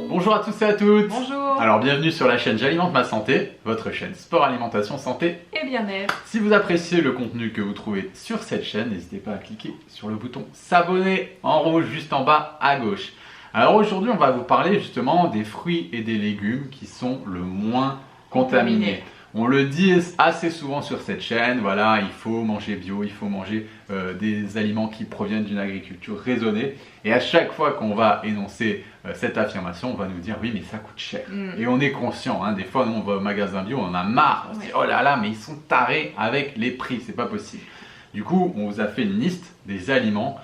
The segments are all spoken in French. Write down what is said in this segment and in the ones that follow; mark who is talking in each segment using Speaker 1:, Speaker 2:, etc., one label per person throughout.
Speaker 1: Bonjour à tous et à toutes.
Speaker 2: Bonjour.
Speaker 1: Alors bienvenue sur la chaîne J'alimente ma santé, votre chaîne sport, alimentation, santé
Speaker 2: et bien-être.
Speaker 1: Si vous appréciez le contenu que vous trouvez sur cette chaîne, n'hésitez pas à cliquer sur le bouton s'abonner en rouge juste en bas à gauche. Alors aujourd'hui on va vous parler justement des fruits et des légumes qui sont le moins contaminés. On le dit assez souvent sur cette chaîne, voilà, il faut manger bio, il faut manger des aliments qui proviennent d'une agriculture raisonnée. Et à chaque fois qu'on va énoncer cette affirmation, on va nous dire oui mais ça coûte cher. Et on est conscient, hein, des fois nous on va au magasin bio, on en a marre, on se dit oh là là mais ils sont tarés avec les prix, c'est pas possible. Du coup on vous a fait une liste des aliments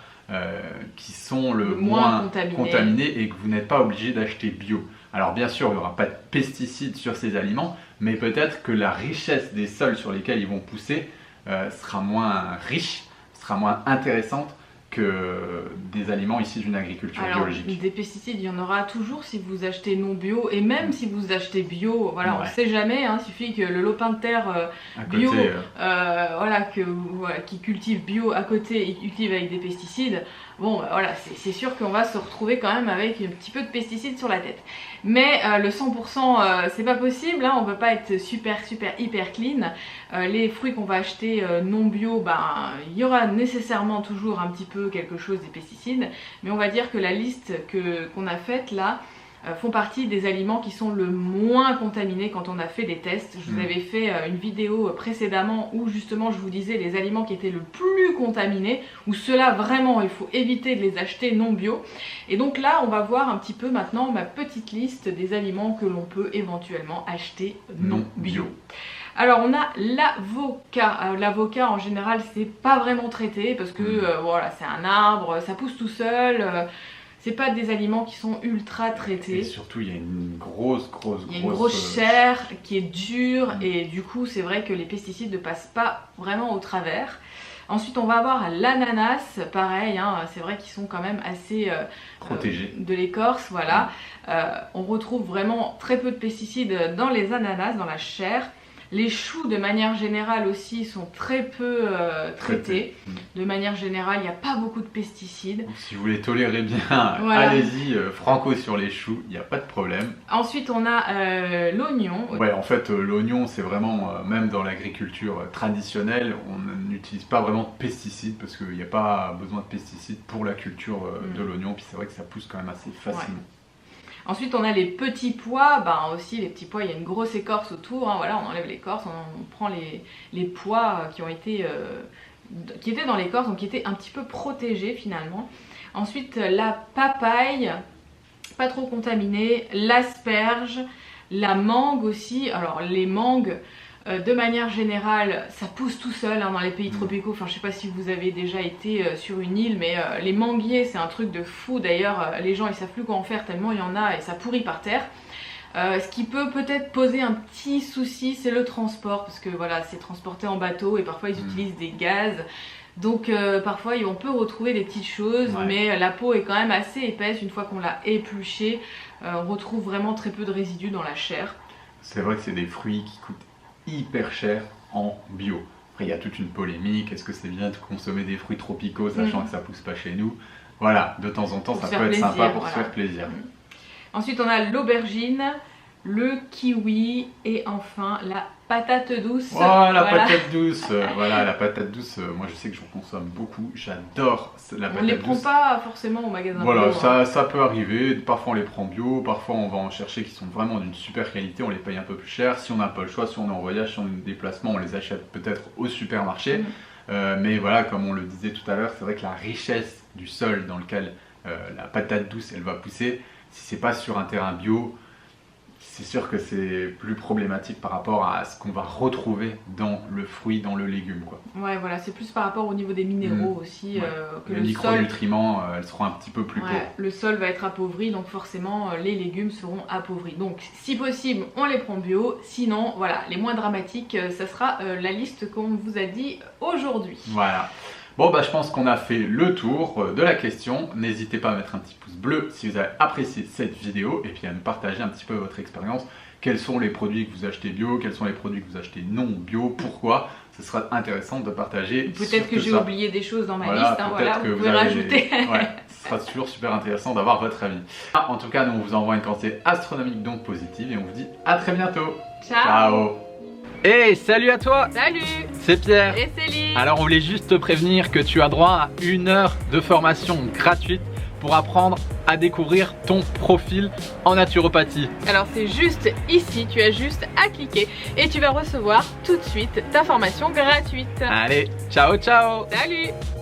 Speaker 1: qui sont le moins contaminés et que vous n'êtes pas obligé d'acheter bio. Alors bien sûr, il n'y aura pas de pesticides sur ces aliments, mais peut-être que la richesse des sols sur lesquels ils vont pousser sera moins riche, sera moins intéressante que des aliments issus d'une agriculture biologique.
Speaker 2: Des pesticides, il y en aura toujours si vous achetez non bio, et même si vous achetez bio, voilà, on ne sait jamais, hein, il suffit que le lopin de terre bio, qui cultive bio à côté et cultive avec des pesticides, bon voilà, c'est sûr qu'on va se retrouver quand même avec un petit peu de pesticides sur la tête. Mais le 100% c'est pas possible, hein, on ne peut pas être hyper clean. Les fruits qu'on va acheter non bio, il y aura nécessairement toujours un petit peu quelque chose des pesticides, mais on va dire que la liste qu'on a faite là font partie des aliments qui sont le moins contaminés quand on a fait des tests. Je vous avais fait une vidéo précédemment où justement je vous disais les aliments qui étaient le plus contaminés, où ceux-là vraiment il faut éviter de les acheter non bio. Et donc là on va voir un petit peu maintenant ma petite liste des aliments que l'on peut éventuellement acheter non bio. Alors on a l'avocat. L'avocat en général c'est pas vraiment traité parce que voilà, c'est un arbre, ça pousse tout seul. C'est pas des aliments qui sont ultra traités.
Speaker 1: Et surtout, il y a une grosse
Speaker 2: chair qui est dure et du coup, c'est vrai que les pesticides ne passent pas vraiment au travers. Ensuite, on va avoir l'ananas, pareil, hein, c'est vrai qu'ils sont quand même assez
Speaker 1: protégés
Speaker 2: de l'écorce, voilà. On retrouve vraiment très peu de pesticides dans les ananas, dans la chair. Les choux, de manière générale aussi, sont très peu traités. De manière générale, il n'y a pas beaucoup de pesticides.
Speaker 1: Donc, si vous les tolérez bien, voilà. Allez-y, franco sur les choux, il n'y a pas de problème.
Speaker 2: Ensuite, on a l'oignon.
Speaker 1: Ouais, en fait, l'oignon, c'est vraiment, même dans l'agriculture traditionnelle, on n'utilise pas vraiment de pesticides parce qu'il n'y a pas besoin de pesticides pour la culture de l'oignon. Puis c'est vrai que ça pousse quand même assez facilement. Ouais.
Speaker 2: Ensuite on a les petits pois, aussi les petits pois, il y a une grosse écorce autour, hein, voilà, on enlève l'écorce, on prend les pois qui étaient dans l'écorce, donc qui étaient un petit peu protégés finalement. Ensuite la papaye, pas trop contaminée, l'asperge, la mangue aussi. Alors les mangues, de manière générale, ça pousse tout seul hein, dans les pays tropicaux. Enfin, je sais pas si vous avez déjà été sur une île, mais les manguiers, c'est un truc de fou. D'ailleurs, les gens ils savent plus quoi en faire tellement il y en a et ça pourrit par terre. Ce qui peut peut-être poser un petit souci, c'est le transport, parce que voilà, c'est transporté en bateau et parfois ils utilisent des gaz. Donc parfois on peut retrouver des petites choses, mais la peau est quand même assez épaisse. Une fois qu'on l'a épluchée, on retrouve vraiment très peu de résidus dans la chair.
Speaker 1: C'est vrai que c'est des fruits qui coûtent hyper cher en bio. Après il y a toute une polémique, est-ce que c'est bien de consommer des fruits tropicaux sachant que ça pousse pas chez nous? Voilà, de temps en temps ça peut être sympa pour se faire plaisir.
Speaker 2: Ensuite on a l'aubergine, le kiwi et enfin la patate douce.
Speaker 1: Oh, la patate douce. Voilà, la patate douce, moi je sais que j'en consomme beaucoup, j'adore la patate douce.
Speaker 2: On les prend pas forcément au magasin
Speaker 1: voilà,
Speaker 2: bio.
Speaker 1: Ça peut arriver, parfois on les prend bio, parfois on va en chercher qui sont vraiment d'une super qualité, on les paye un peu plus cher. Si on n'a pas le choix, si on est en voyage, si on est en déplacement, on les achète peut-être au supermarché. Mais voilà, comme on le disait tout à l'heure, c'est vrai que la richesse du sol dans lequel la patate douce elle va pousser, si c'est pas sur un terrain bio, c'est sûr que c'est plus problématique par rapport à ce qu'on va retrouver dans le fruit, dans le légume, quoi. Ouais,
Speaker 2: voilà, c'est plus par rapport au niveau des minéraux aussi.
Speaker 1: Que les micronutriments, elles seront un petit peu plus pauvres.
Speaker 2: Le sol va être appauvri, donc forcément les légumes seront appauvris. Donc si possible, on les prend bio. Sinon, voilà, les moins dramatiques, ça sera la liste qu'on vous a dit aujourd'hui.
Speaker 1: Voilà. Bon je pense qu'on a fait le tour de la question. N'hésitez pas à mettre un petit pouce bleu si vous avez apprécié cette vidéo et puis à nous partager un petit peu votre expérience. Quels sont les produits que vous achetez bio, quels sont les produits que vous achetez non bio, pourquoi? Ce sera intéressant de partager.
Speaker 2: Peut-être que j'ai oublié des choses dans ma liste, hein, voilà, vous pouvez rajouter.
Speaker 1: Ce sera toujours super intéressant d'avoir votre avis. En tout cas, nous on vous envoie une pensée astronomique donc positive et on vous dit à très bientôt. Ciao. Hey, salut à toi.
Speaker 2: Salut.
Speaker 1: C'est Pierre.
Speaker 2: Et Céline.
Speaker 1: Alors on voulait juste te prévenir que tu as droit à 1 heure de formation gratuite pour apprendre à découvrir ton profil en naturopathie.
Speaker 2: Alors c'est juste ici, tu as juste à cliquer et tu vas recevoir tout de suite ta formation gratuite.
Speaker 1: Allez, ciao ciao.
Speaker 2: Salut.